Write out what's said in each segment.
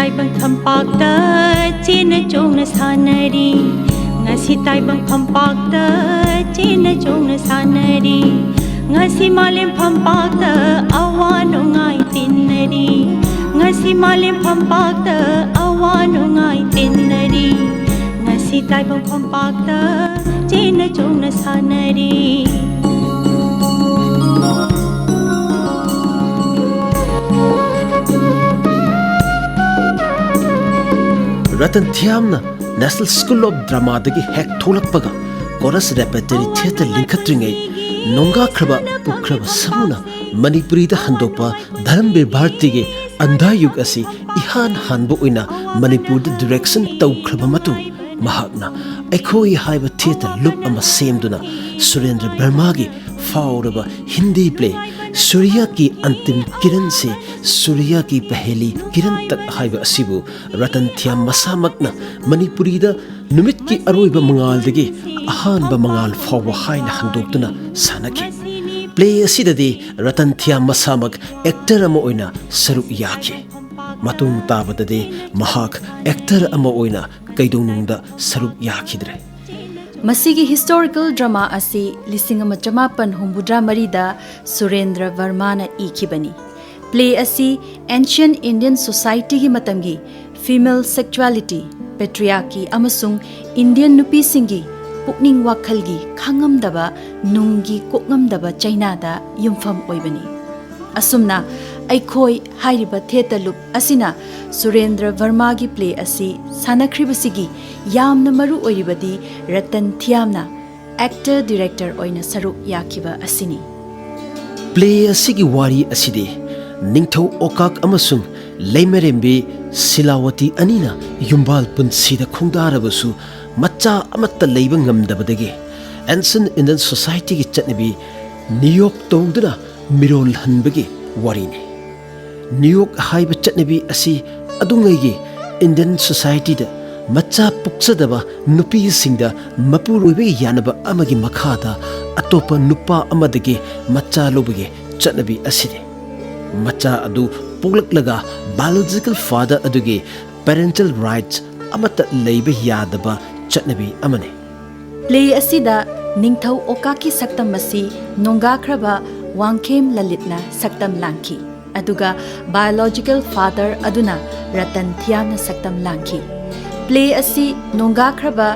taibang thampakta china chongna sanari ngasi taibang thampakta china chongna sanari ngasi malem thampakta awano ngai tinnari ngasi malem thampakta awano ngai tinnari ngasi taibang thampakta china chongna sanari Ratan Thiyam na National School of Drama dagi hek tholakpaga chorus repertory theater linkatringai nonga khraba pukhraba samuna Manipuri da handokpa Dharambe Bharti ge andha yug asi ihan hanbo oina Manipur da direction tawkhraba matu mahakna aikhoi haiba theater loop ama semduna Surendra Verma gi fauraba Hindi play Surya ki antim kiran se Surya ki paheli kiran tak haiba asibu Ratan Thiyam masamakna Manipuri da numit ki aroiba mangal dagi ahanba mangal fawa haina handoktuna sanaki play asidadi Ratan Thiyam masamak actor ama oina saruk yaki matung tabadade mahak actor ama oina kaidonungda saruk yakidre Masigi historical drama asi lisingama jamapan humbudra marida Surendra Vermana ikibani. Play asi ancient Indian society gi matamgi female sexuality, patriarchy amasung Indian nupi singi pukning wakhalgi khangamdaba nunggi kokngamdaba China da yumfam oibani. Asumna aikhoi hairiba theater loop asina Surendra Verma gi play asi sanakribasigi yamna maru oiribadi Ratan Thiyamna actor director oina saruk yakiba asini play asigi wari aside ningthau okak amasung Lairembigi Silawati anina yumbal punsida khongdarabasu macha amatta leiba ngamdabadagi ancient Indian society gi chatnabi New York tawduna mirol hanbagi warini New York haiba chatnabi asi adungai Indian society da macha puksadaba nupi singda mapuroibe yanaba amagi makhada atopa nupa amadagi macha lobage chatnabi aside macha adu pulaklaga biological father adugi parental rights amata leiba yadaba chatnabi amane play asida ningthau okaki saktam masi nonga khraba wangkhem lalitna saktam langki aduga biological father aduna Ratan Thiyamna saktam langki play asi nonga khraba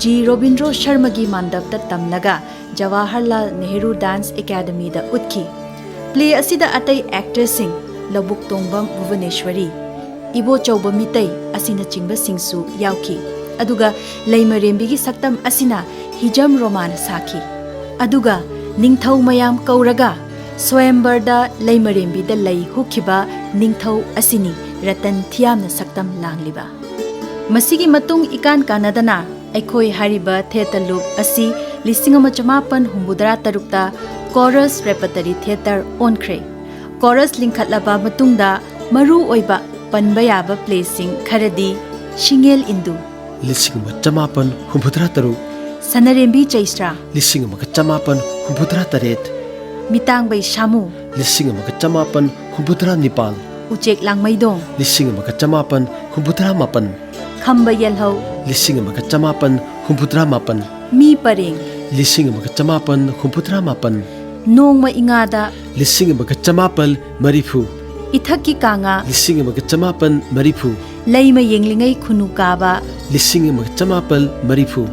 G Robindro Sharma gi mandapta tamnaga Jawaharlal Nehru Dance Academy da utki play asida atai actors sing Labuk Tongbam Bhuvaneshwari Ibo Chauba Mitai asina chingba singsu yauki aduga Lairembigi saktam asina hijam roman saki aduga ningthau mayam kauraga Swayambarda Lairembigi da lei hukiba ningthau asini Ratan Thiyamna saktam langliba masigi matung ikan kanadana aikhoi hariba theater loop asi lisingama jamapan humbudra tarukta chorus repertory theater onkhre chorus linkhatlaba matungda maru oiba panba yaba placing kharadi Shingel Indu lisingama jamapan humbudra taru Sanarembi Chaistra lisingama jamapan humbudra taret Mitangbai Shamu lisingama jamapan humbudra nipal Uchek Langmaidong lisingama jamapan humbudra mapan Khamba Yelhau lisingama jamapan humbudra mapan Mi Pareng lisingama jamapan humbudra mapan Nongma Ingada lisingama jamapal marifu Ithaki Kanga lisingama jamapan marifu Laima Yenglingai Khunukaba lisingama jamapal marifu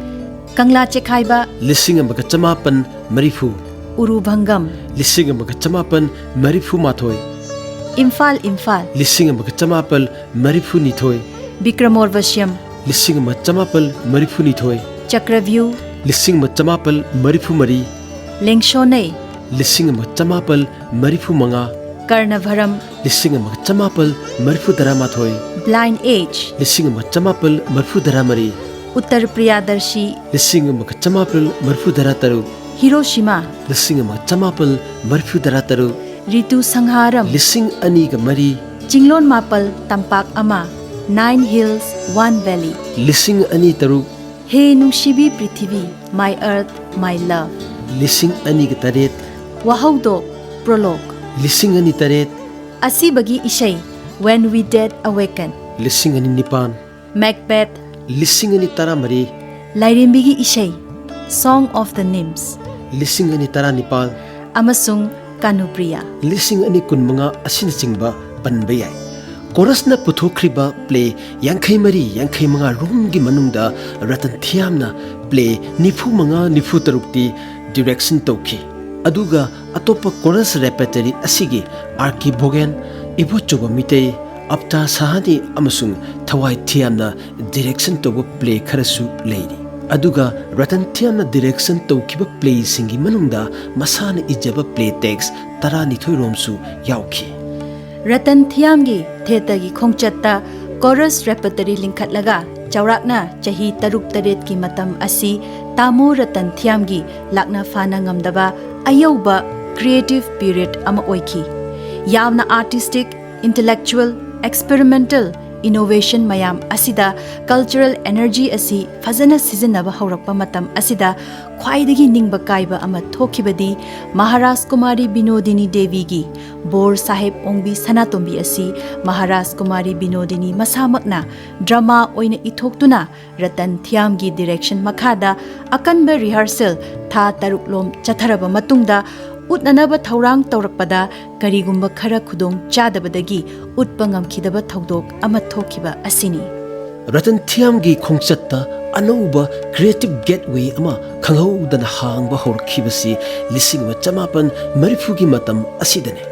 Kangla Chekhaiba lisingama jamapan marifu Urubhangam lisingama jamapan marifu mathoi Imphal lisingama jamapal marifu nithoi Bikramorvashyam lisingama jamapal marifu nithoi Chakravyuh lisingama jamapal marifu mari Lengshonei lisingama jamapal marifu manga Karnavaram lisingama jamapal marifu daramathoi Blind Age lisingama jamapal marifu daramari Uttar Priyadarshi lisingama jamapal marifu darataru Hiroshima lisingama jamapal marifu darataru Ritu Sangharam lising ani ga mari Jinglon Mapal Tampak Ama 9 Hills 1 Valley lising ani taru He Nungshibi Prithivi My Earth My Love lising ani ga taret Wahaudo Prologue lising ani taret Asibagi Ishei When We Dead Awaken Lissing ani nipan. Macbeth, Lissing ani taramari. Lairembigi Eshei, Song of the Nymphs, Lissing ani taranipal. amasung Kanupriya. Lissing ani kunmanga asinachingba panbayai. Chorus na puthokriba play yankhai mari yankhai manga room gi manungda Ratan Thiyam na play nifu manga nifu tarukti direction toki. Aduga atopa chorus repertory asigi Arki Bogen Ibo Choba Mitei Apta Sahani amasung Thawai Thiyam na direction toba play kharasu lady. Aduga Ratan Thiyam na direction tokiba play singi manungda masana ijaba play text tarani thoi romsu yauki. Ratan Thiyamgi Theatrical khongchatta chorus repertory linkhatlaga chaurakna chahi taruk taret ki matam asi tamu Ratan Thiyamgi lakna fana ngamdaba ayauba creative period ama oiki. Yamna artistic, intellectual, experimental innovation mayam asida cultural energy asi fazana sizinaba haurakpa matam asida khwaidagi ningba kaiba ama thokibadi Maharaj Kumari Binodini Devi gi Bor Sahib Ongbi Sanatombi asi Maharaj Kumari Binodini masamakna drama oina ithoktuna Ratan Thiyam gi direction makhada akanba rehearsal tha taruklom chatharaba matungda utnanaba thaurang taurakpada karigumba khara khudong chadabadagi utpa ngamkhidaba thaudok ama thokiba asini. Ratan Thiyam gi khongchatta anouba creative gateway ama khanghaudana hangba horkhibasi lising wa chamapan marifugi matam asidane.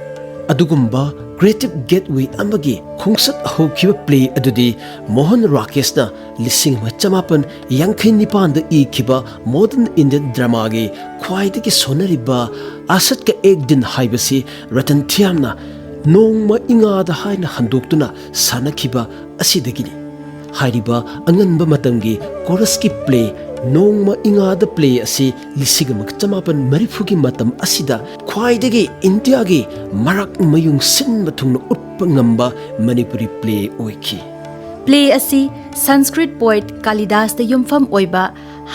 Adugumba creative gateway amagi khungsat hokhiba play adudi Mohan Rakeshna lising wa chamapan yankhai nipan da ikhiba modern Indian drama gi khwaidagi sonariba asat ka ek din haibasi Ratan Thiyam na nongma inga da haina handoktuna sanakhiba asidagini. Hairiba anganba matamgi chorus ki play nongma inga da play asi lisigamak chamapan marifugi matam asida khwaidagi India gi marak mayung sinba thungna utpa ngamba Manipuri play oiki. Play asi Sanskrit poet Kalidas da yumfam oiba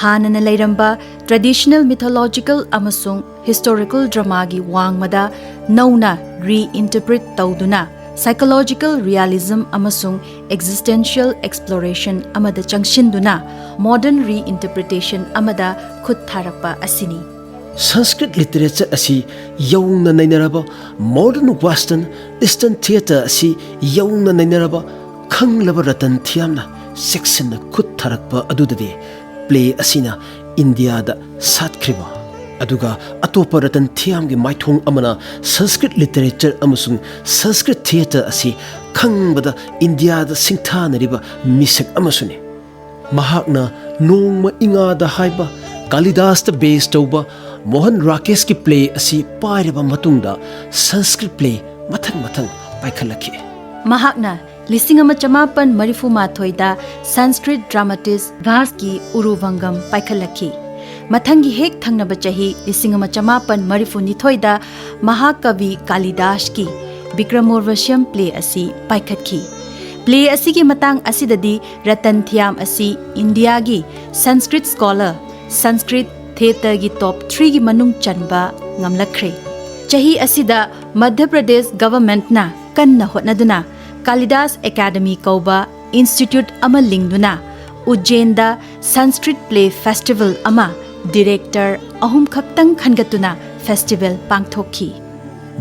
hanana lairamba traditional mythological amasung historical drama gi wangmada nauna reinterpret tauduna psychological realism amasung existential exploration amada changshinduna modern reinterpretation amada khut tharakpa asini. Sanskrit literature asi yaungna nainaraba modern western eastern theater asi yaungna nainaraba khanglaba Ratan Thiyam na section na khut tharakpa adudade play asina India da satkriba. Aduga atopa Ratan Thiyam gi maithong amana Sanskrit literature amasung Sanskrit theater asi khangbada India da singthanariba misak amasuni. Mahakna nongma inga da haiba Kalidas da base tauba Mohan Rakesh ki play asi pairaba matungda Sanskrit play mathang paikhalaki. Mahakna Lisingama Chamapan Marifu Mathoida Sanskrit dramatist Vaski Uruvangam Paikhalaki. Mathangi hek thangnaba chahi Lisingama Chamapan Marifu Nithoida Mahakavi Kalidas ki Vikramorvasham play asi paikhatki. Play asi ki matang asidadi Ratan Thiyam asi India gi Sanskrit scholar Sanskrit theater gi top 3 gi manung chanba ngamlakre. Chahi asida Madhya Pradesh government na kanna hotnaduna Kalidas Academy Kauba Institute ama lingduna Ujjainda Sanskrit Play Festival ama director ahum khaktang khangatuna festival pangthokhi.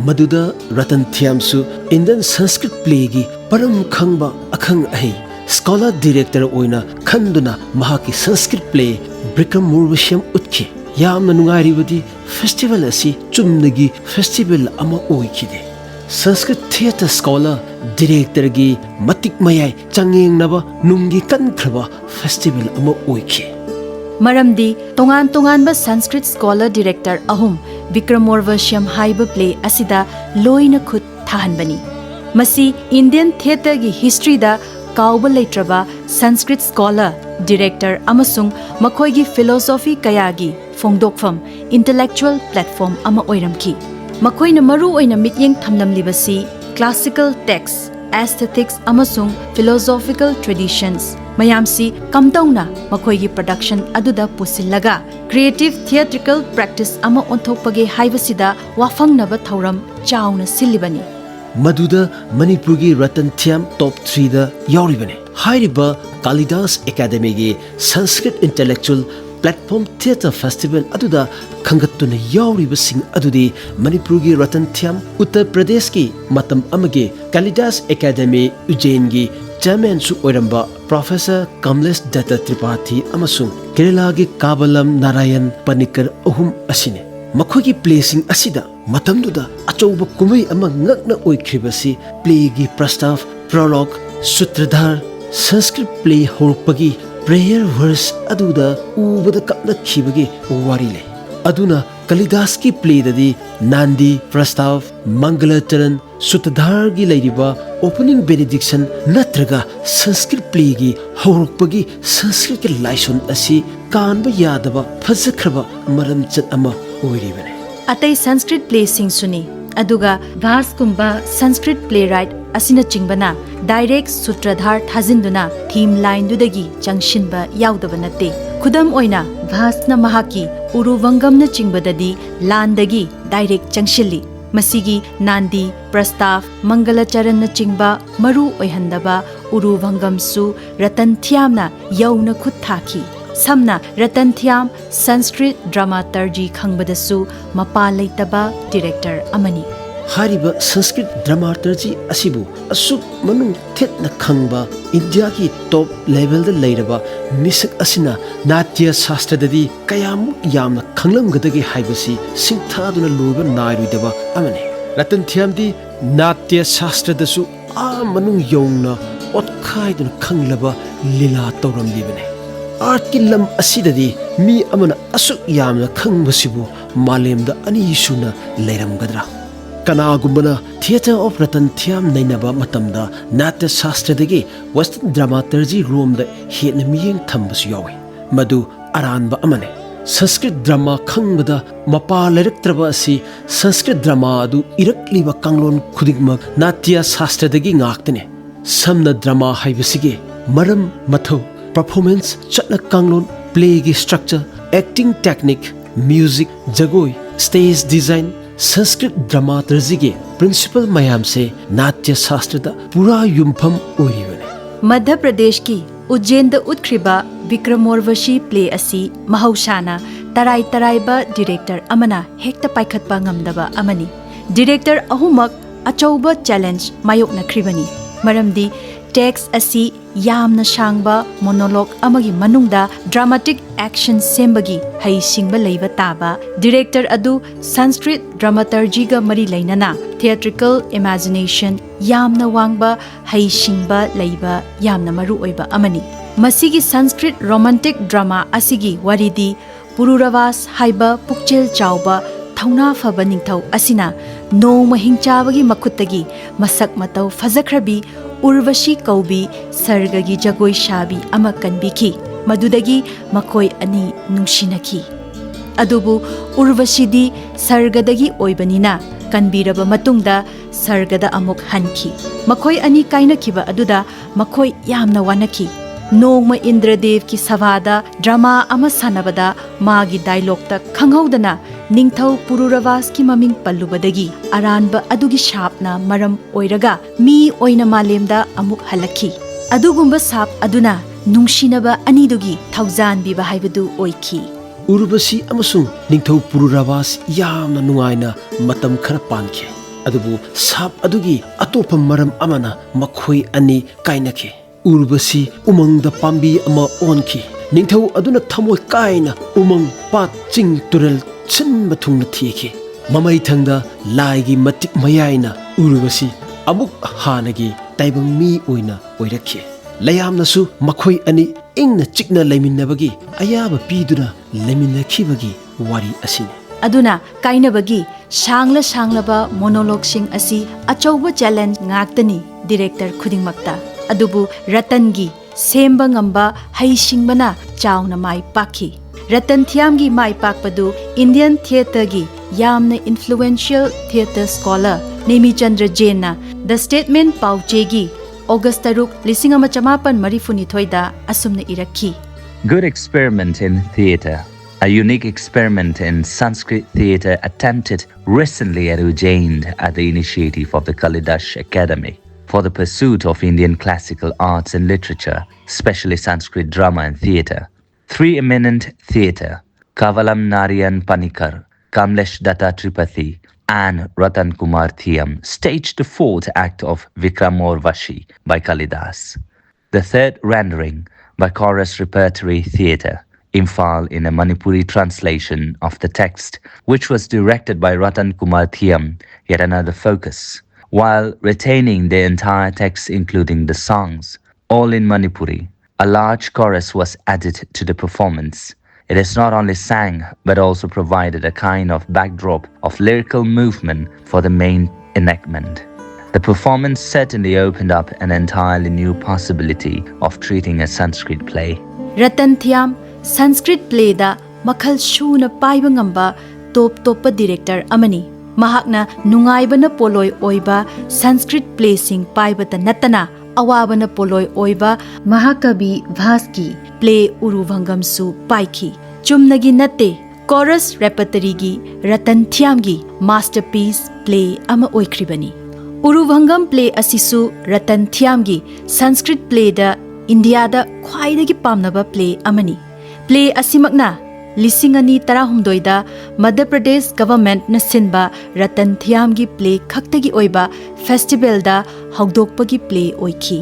Maduda Ratan Thiyam su Indian Sanskrit play gi param khangba akhang ahi scholar director oina khanduna mahaki Sanskrit play Bikram Murvasham utkhi. Yamna nungairibadi festival asi chumnagi festival ama oikhide. Sanskrit theater scholar director gi matik mayai changeng naba nungi kankraba festival ama oikhi. Maramdi tongan ba Sanskrit scholar director ahum Vikramorvasham haiba play asida loina khut thahanbani. Masi Indian theater gi history da kauba leitraba Sanskrit scholar director amasung makhoi gi philosophy kaya gi phongdokpham intellectual platform ama oiramki. Makhoina maru oina mityeng thamlamlibasi classical texts, aesthetics amasung philosophical traditions mayamsi kamtauna makhoigi production aduda pusillaga creative theatrical practice ama onthokpage haibasida wafangnaba thauram chauna silibani. Maduda Manipuri Ratan Thiyam top 3 da yauribane. Hairiba Kalidas Academy gi Sanskrit Intellectual Platform Theatre Festival aduda khangatuna yauriba sing adudi Manipuri Ratan Thiyam Uttar Pradesh ki matam amage Kalidas Academy Ujjain gi Chairman su oiramba Professor Kamlesh Datta Tripathi amasung Kerala gi Kabalam Narayan Panikar ahum asine. Makhogi placing asida matamduda achouba kumai ama ngakna oikribasi play gi prastav prologue sutradhar Sanskrit play horpagi prayer verse aduda ubada kapna khibagi wari le aduna Kalidas ki play dadi Nandi prastav Mangalacharan sutradhar gi leiriba opening benediction natraga Sanskrit play gi horpagi Sanskrit ki laison asi kanba yadaba phazakhraba maramchat ama oiribane. Atai Sanskrit play sing suni aduga Vas kumba Sanskrit playwright asina chingbana direct sutradhar thazinduna theme line dudagi changshinba yaudaba nate. Khudam oina Vas na mahaki uruvangam na chingbadadi landagi direct changshili. Masigi Nandi Prastav Mangalacharan na chingba maru oihandaba uruvangam su Ratan Thiyam na yauna khut thaki. Samna Ratan Thiyam Sanskrit Dramaturgy Khangbadasu mapa leitaba director amani. Hariba Sanskrit Dramaturgy asibu asuk manung thetna khangba India ki top level da leiraba misak asina Natya Shastra dadi kayamu yamna khanglamgadagi haibasi singthaduna loba nairuidaba amani. Ratan Thiyam di Natya Shastra dasu a manung yongna otkhaiduna khanglaba lila tawramlibane. Art ki lam asidadi mi amana asuk yamna khangbasibu malemda ani suna leiramgadra. Kanagumana Theatre of Ratan Thiyam nainaba matamda Natya Shastra dagi Western Dramaturgy room da hetna miyeng thambasu yawi. Madu aranba amane. Sanskrit drama khangbada mapa leraktraba asi Sanskrit drama adu irakliba kanglon khudingmak Natya Shastra dagi ngaktane. Samna drama haibasige maram mathau performance chatna kanglon play gi structure acting technique music jagoi stage design Sanskrit dramaturgy ge principal mayam se Natya Shastra da pura yumpham oiribane. Madhya Pradesh ki Ujjain da utkriba Vikramorvashi play asi mahausana tarai taraiba director amana hekta paikhatpa ngamdaba amani. Director ahumak achauba challenge mayokna kribani. Maramdi text asi yamna shangba monologue amagi manungda dramatic action sembagi hai singba leiba taba. Director adu Sanskrit dramaturgy ga mari lainana theatrical imagination yamna wangba hai singba leiba yamna maru oiba amani. Masigi Sanskrit romantic drama asigi waridi Pururavas haiba pukchel chauba thauna faba ningthau asina noma hingchabagi makhutagi masak matau fazakhrabi Urvashi Kaubi Sargagi Jagoi Shabi ama kanbiki madudagi makoi ani nungsinaki. Adubu Urvashidi Sargadagi oibanina kanbiraba matungda Sargada amuk hanki. Makoi ani kainakiba aduda makoi yamna wanaki. Nongma Indradev ki savada drama ama sanabada magi dialogue ta khanghaudana ningthau Pururavas ki maming pallubadagi aranba adugi shapna maram oiraga mi oina malemda amuk halaki. Adugumba sap aduna nungsinaba anidugi thauzan biba haibadu oiki. Urvasi amasung ningthau Pururavas yamna nungaina matam khara pankhe. Adubu sap adugi atopa maram amana makhoi ani kainake. Urvasi umangda pambi ama onki. Ningthau aduna thamoi kaina umang pat ching turel chin mathungna thiki. Mamai thangda laigi matik mayaina Urvasi amuk hanagi taibang mi oina oirakhi. Layamnasu makhoi ani ingna chikna laiminabagi ayaba piduna laiminakhibagi wari asine. Aduna kainabagi shangla shanglaba monologue sing asi achauba challenge ngaktani director khudingmakta. Adubu Ratangi semba ngamba hai singbana chauna mai pakhi. Ratan Thiyam gi mai pakpadu Indian theatre gi yamna influential theatre scholar Nemichandra Jaina The Statement Pauche gi August 3, 1948 da asumna irakhi. Good experiment in theatre. a unique experiment in Sanskrit theatre attempted recently at Ujjain at the initiative of the Kalidash Academy for the pursuit of Indian classical arts and literature, especially Sanskrit drama and theatre. Three eminent theatre, Kavalam Narayan Panikar, Kamlesh Datta Tripathi, and Ratan Kumar Thiyam, staged the fourth act of Vikramorvashi by Kalidas. The third rendering by Chorus Repertory Theatre, Imphal, in a Manipuri translation of the text, which was directed by Ratan Kumar Thiyam, yet another focus, while retaining the entire text including the songs, all in Manipuri. A large chorus was added to the performance. It is not only sang, but also provided a kind of backdrop of lyrical movement for the main enactment. The performance certainly opened up an entirely new possibility of treating a Sanskrit play. Ratan Thiyam Sanskrit play da makhal shuna paiba ngamba top director amani. Mahakna nungaibana poloi oiba Sanskrit play sing paiba ta natana awabana poloi oiba Mahakavi Bhaski play Uruvangam su paiki. Chumnagi natte chorus repertory gi Ratan Thiyam gi masterpiece play ama oikribani. Uruvangam play asisu Ratan Thiyam gi Sanskrit play da India da khwaidagi pamnaba play amani. Play asimakna Lisingani Tarahumdoi da Madhya Pradesh government na sinba Ratan Thiyam gi play khaktagi oiba festival da hagdokpagi play oiki.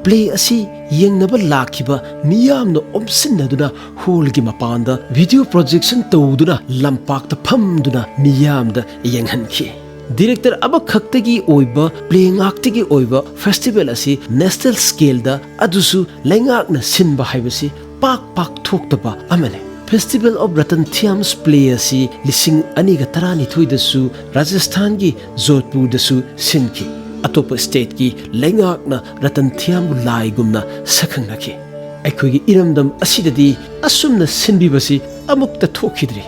Play asi yengnaba lakhiba miyamna omsinnaduna holgi mapanda video projection tawduna lampakta phamduna miyamda yenghankhi. Director aba khaktagi oiba play ngaktagi oiba festival asi national scale da adusu lengakna sinba haibasi pak thoktaba amane. Festival of Ratan Thiyam's play asi lising aniga tarani thuidasu Rajasthan gi Jodhpur dasu sinki. Atopa state ki lengakna Ratan Thiyam lai gumna sakhangnaki. Aikhogi iramdam asidadi asumna sinbibasi amukta thokidri.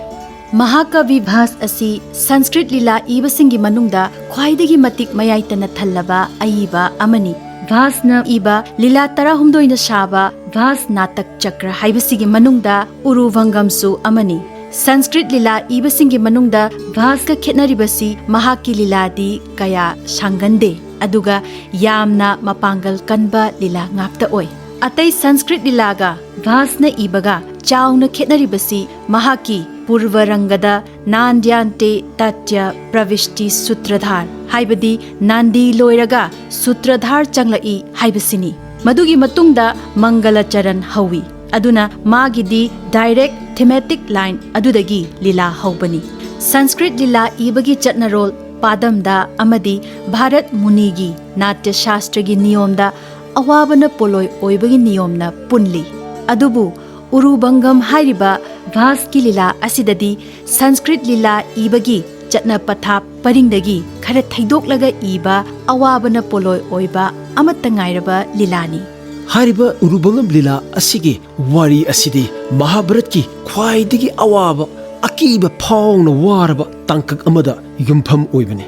Mahakavi Bhas asi Sanskrit lila ibasingi manungda khwaidagi matik mayaitana thallaba aiba amani. Bhasna iba lila tarahumdoina shaba Bhas natak chakra haibasigi manungda Uruvangam su amani. Sanskrit lila ibasingi manungda Bhas ka khetnaribasi mahaki lila di kaya shangande aduga yamna mapangal kanba lila ngakta oi. Atai Sanskrit lila ga Bhas na ibaga chauna khetnaribasi mahaki Purvarangada Nandyante Tatya Pravishti Sutradhar Haibadi Nandi Loiraga Sutradhar Changlai Haibasini Madugi Matungda Mangala Charan Hawi Aduna Magidi direct thematic line Adudagi Lila Haubani Sanskrit Lila Ibagi Chatnarol Padamda Amadi Bharat Munigi Natya Shastragi Niyomda Awabana Poloi Oibagi Niyomna Punli Adubu Urubangam Hairiba Bhaski lila asidadi Sanskrit lila ibagi chatna pathap paringdagi khara thaidok iba awabana poloi oiba amata ngairaba lilani. Hariba Urubangam lila asigi wari asidi Mahabharat ki khwaidagi awaba akiba phawna waraba tangkak amada yumpham oibani.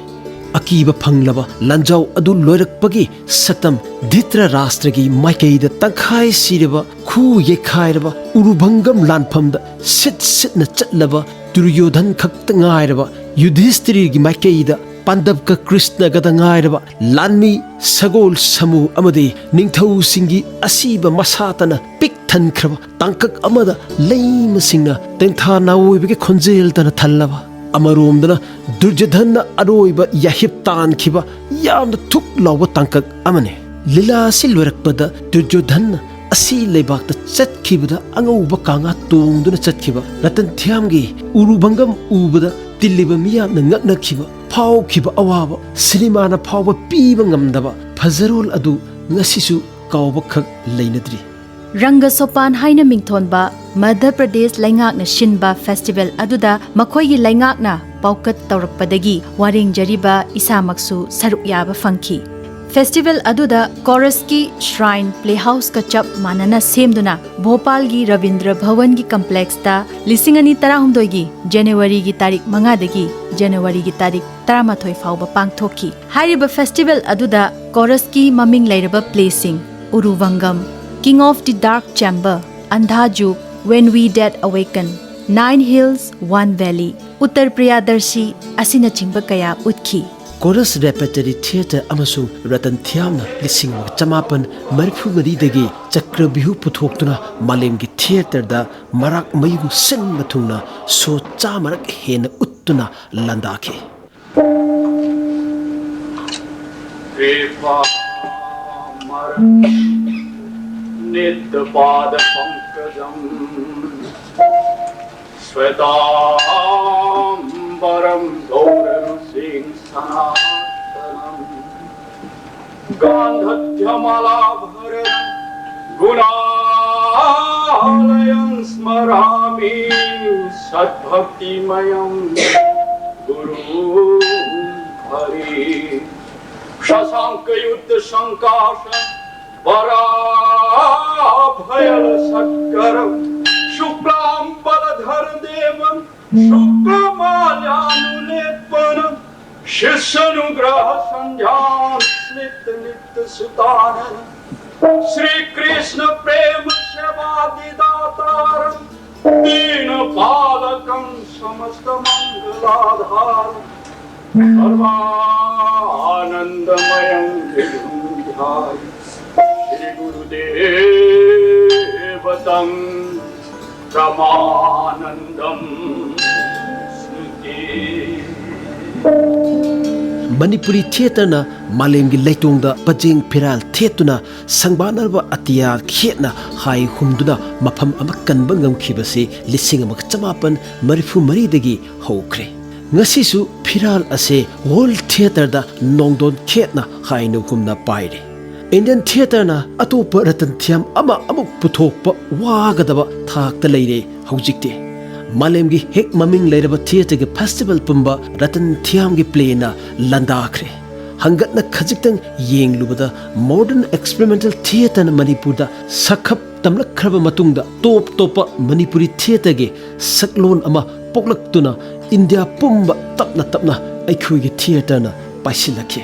Akiba phanglaba lanjau adu loirakpagi saktam Dhitra Rashtragi maikaida tangkhai siraba khu yekhairaba Urubangam lanphamda sit na chatlaba Duryodhan khakta ngairaba Yudhishthiri gi maikaida Pandavka Krishna gada ngairaba Lanmi Sagol Samu amadi Ningthau singi asiba masatana pik thankraba tangkak amada leima singna tengtha naoibage khonjel tana thallaba Amaromdana Durjadhana aroiba yahip tan khiba yamna thuk lawa tangkak amane lila silwarakpada Durjadhana asi leibakta chatkibada angauba kanga tongduna chatkhiba Ratan Thiyam gi Urubangam ubada tilliba miyamna ngaknakhiba phawkhiba awaba sinimana phawba piba ngamdaba phajarol adu ngasisu kawba khak leinadri. Ranga Sopan haina mingthonba Madhya Pradesh Laingakna Shinba Festival aduda makhoigi laingakna paukat tawrakpadagi waring jariba isamaksu saruk yaba fangki. Festival aduda chorus ki shrine playhouse ka chap manana semduna Bhopal gi Ravindra Bhavan gi complex ta lisingani tarahumdoi gi January gi tarik 5 dagi January gi tarik 13 fauba pangthoki. Hairiba festival aduda chorus ki maming lairaba placing Uruvangam King of the Dark Chamber, Andha Juk, When We Dead Awaken, 9 Hills, 1 Valley, Uttar Priyadarshi, asina chingba kaya utki. Chorus Repertory Theatre amasung Ratan Thiyamna lising chamapan marifu maridagi Chakravyuh puthoktuna malemgi theatre da marak mayung sen mathungna so chamarak hena uttuna landake. Nidpada pankajam Svetambaram Gauraru Singh Sanatanam Gandhatyamala Bharan Gunalayam Smarami Sadbhakti Mayam Guru Hari Shasanka Yuddha Shankasha Varabhayala Sakkaram Shuklam Baladhar Devam Shukamalyanu Shishanugraha Sandhyam Snitya Nitya Sutanam Sri Krishna Prema Sevadi Dataram Dina Palakam Samasta Mangaladharam Sarvanandamayam Vidundhaya Shri Gurudevatam Ramanandam Snuti Manipuri Theatre na malemgi leitungda pajeng piral thetuna sangbanarba atiya khetna hai humduna mafam amakan bangam khibase lising amak chamapan marifu maridagi hokre. Ngasisu piral ase World Theatre da nongdon khetna hainu humna paire. Indian Theatre na atopa Ratan Thiyam ama amuk puthokpa wagadaba thakta leire haujikte. Malemgi hek maming leiraba theatre ge festival pumba Ratan Thiyam ge play na landakre. Hangatna khajiktang yenglubada modern experimental theatre na Manipurda sakhap tamlakraba matungda top topa Manipuri theatre ge saklon ama poklaktuna India pumba tapna tapna aikhuigi theatre na paisilakhe.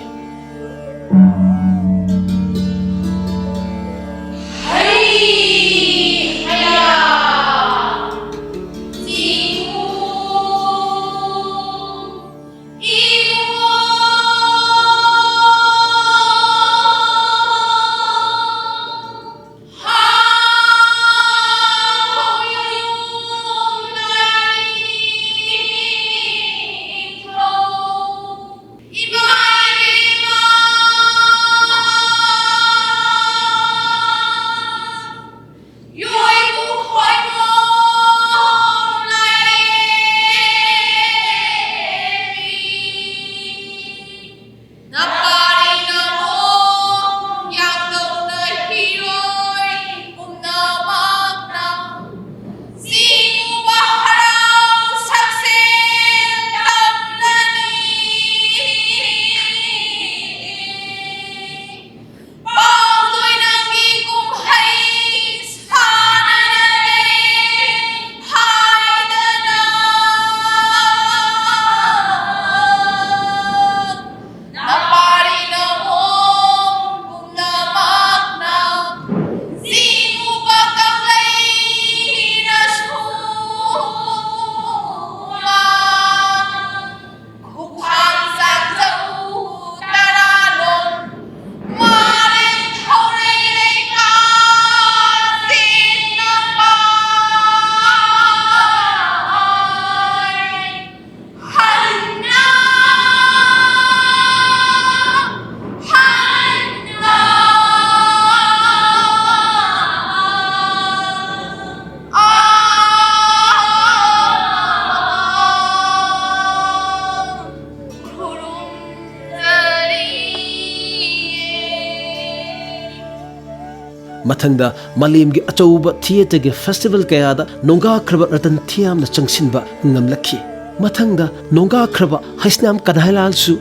Mathangda malemgi achauba theatre ge festival kayada nonga khraba Ratan Thiyam na changsinba ngamlakhi. Mathangda nonga khraba haisnam kanhailal su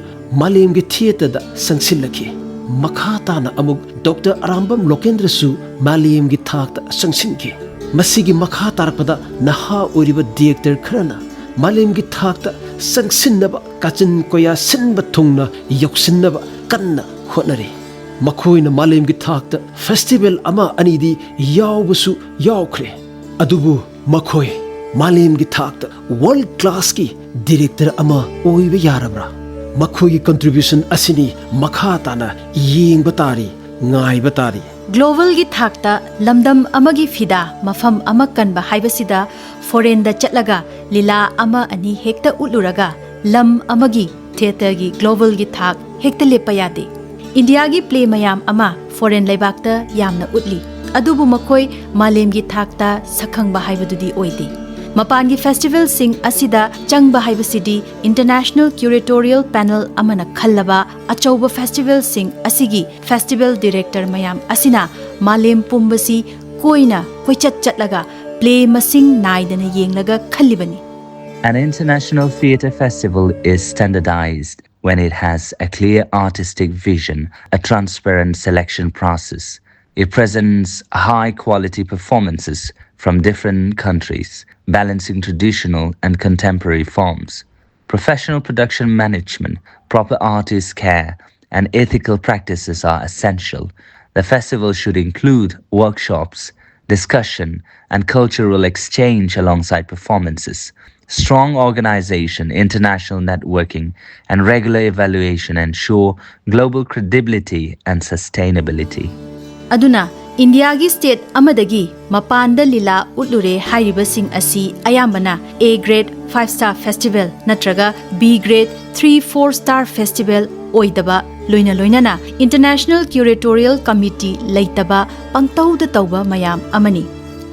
malemgi theatre da sangsilakhi. Makhata na amuk Dr. Arambam Lokendra su malemgi thakta changsinki. Masigi makhata rakpada naha oriba director khrana malemgi thakta sangsinnaba kachin koya sinba thungna yoksinnaba kanna hotnari. Makoina malemgi thakta festival ama anidi yawbusu yawkhre adubu makoi मालेम की थाकता world class की director अमा ओइबे यारबरा मखोई contribution असिनी मखा ताना Young बतारी ngai batari global की थाकता लमदम अमगी फिदा मफम अमक कनबा हाइबसिदा foreign दा चटलगा लीला अमा अनि हेक्ता उलुरगा लम अमगी थिएटर की ग्लोबल की थाक हेक्ता लेपा यादे इंडिया की प्ले मयाम अमा फॉरेन लेबाक्ता यामना उतली अदुबु मखोय मालेम की थाकता सखंगबा हाइबदुदी ओइदे मपान की फेस्टिवल सिंग असिदा चंगबा हाइबसिदी इंटरनेशनल क्यूरेटोरियल पैनल अमना खल्लबा अचौबा फेस्टिवल सिंग असिगी फेस्टिवल डायरेक्टर मयाम असिना मालेम पुंबसी कोइना कोइचत चटलगा प्ले मसिंग नाइदना येंगलगा खल्लिबनी An international theatre festival is standardized when it has a clear artistic vision, a transparent selection process. It presents high-quality performances from different countries, balancing traditional and contemporary forms. Professional production management, proper artist care, and ethical practices are essential. The festival should include workshops, discussion, and cultural exchange alongside performances. Strong organization, international networking, and regular evaluation ensure global credibility and sustainability. अदुना India की state अमदगी मपान द लीला उलुरे हाइरिबसिंग असी अयामना A ग्रेड 5 स्टार फेस्टिवल नत्रगा B ग्रेड 3-4 स्टार फेस्टिवल ओइदबा लोइना लोइनाना इंटरनेशनल क्यूरेटोरियल कमिटी लेतबा पंगतौद तौबा मयाम अमनी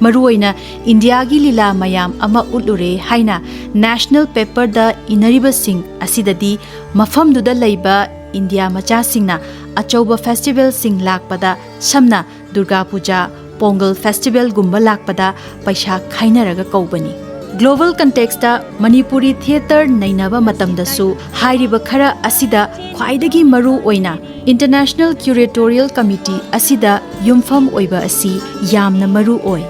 मरुओइना इंडिया की लीला मयाम अमा उलुरे हाइना नेशनल पेपर द इनरिबसिंग असिददी मफमदुदा लैबा इंडिया मचासिंगना अचौबा फेस्टिवल सिंग लाकपदा समना दुर्गा पूजा पोंगल फेस्टिवल गुम्बा लाकपदा पैसा खाइनरगा कौबनी ग्लोबल कंटेक्सटा मणिपुरी थिएटर नैनबा मतमदसु हाइरिबा खरा असिदा ख्वाइदगी मरु ओइना इंटरनेशनल क्यूरेटोरियल कमिटी असिदा युमफम ओइबा असि यामना मरु ओइ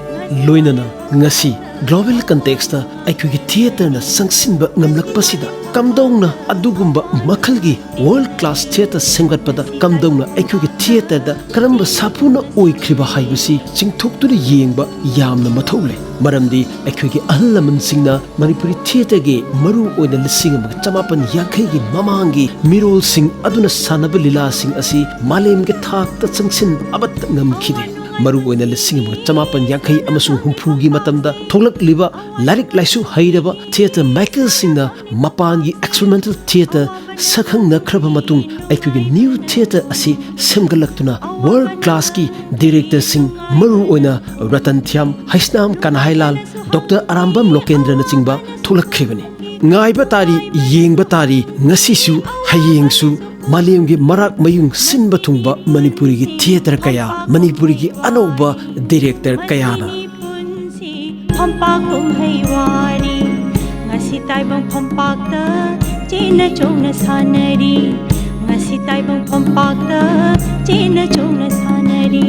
लोइनना ngasi global context ta aikugi theater na sangsinba ngamlakpasida kamdongna adugumba makhalgi world class theater sengatpada kamdongna aikugi theater da karamba sapuna oikriba haibasi chingthoktu yengba yamna mathole maramdi aikugi ahlaman singna manipuri theater ge maru oina lising chamapan yakhai gi mamangi mirol sing aduna sanaba lila sing asi malem ge thak ta changsin abat ngamkhide मरु ओइना लिसिंग चमापन यांखै अमसु हुंफुगी मतमदा थोलक लारिक लाइसु हैरबा थिएटर माइकल सिंगना मपानगी एक्सपेरिमेंटल थिएटर सखंग नखरब मतुंग आइकुगी न्यू थिएटर असि सेमगलक्तुना वर्ल्ड क्लास की डायरेक्टर सिंग मरु ओइना रतन थ्याम हैसनाम कन्हाइलाल डॉक्टर आरामबम लोकेंद्र नचिंगबा थोलखिबनी ngai batari yeng batari ngasisु hayengsu मालेम की मराक मयुंग सिंबा थुंबा मणिपुरी की थिएटर कया मणिपुरी की अनौबा डायरेक्टर कयाना फंपाकुम हैवारी ngasi taibang phampakta chena chongna sanari ngasi taibang phampakta chena chongna sanari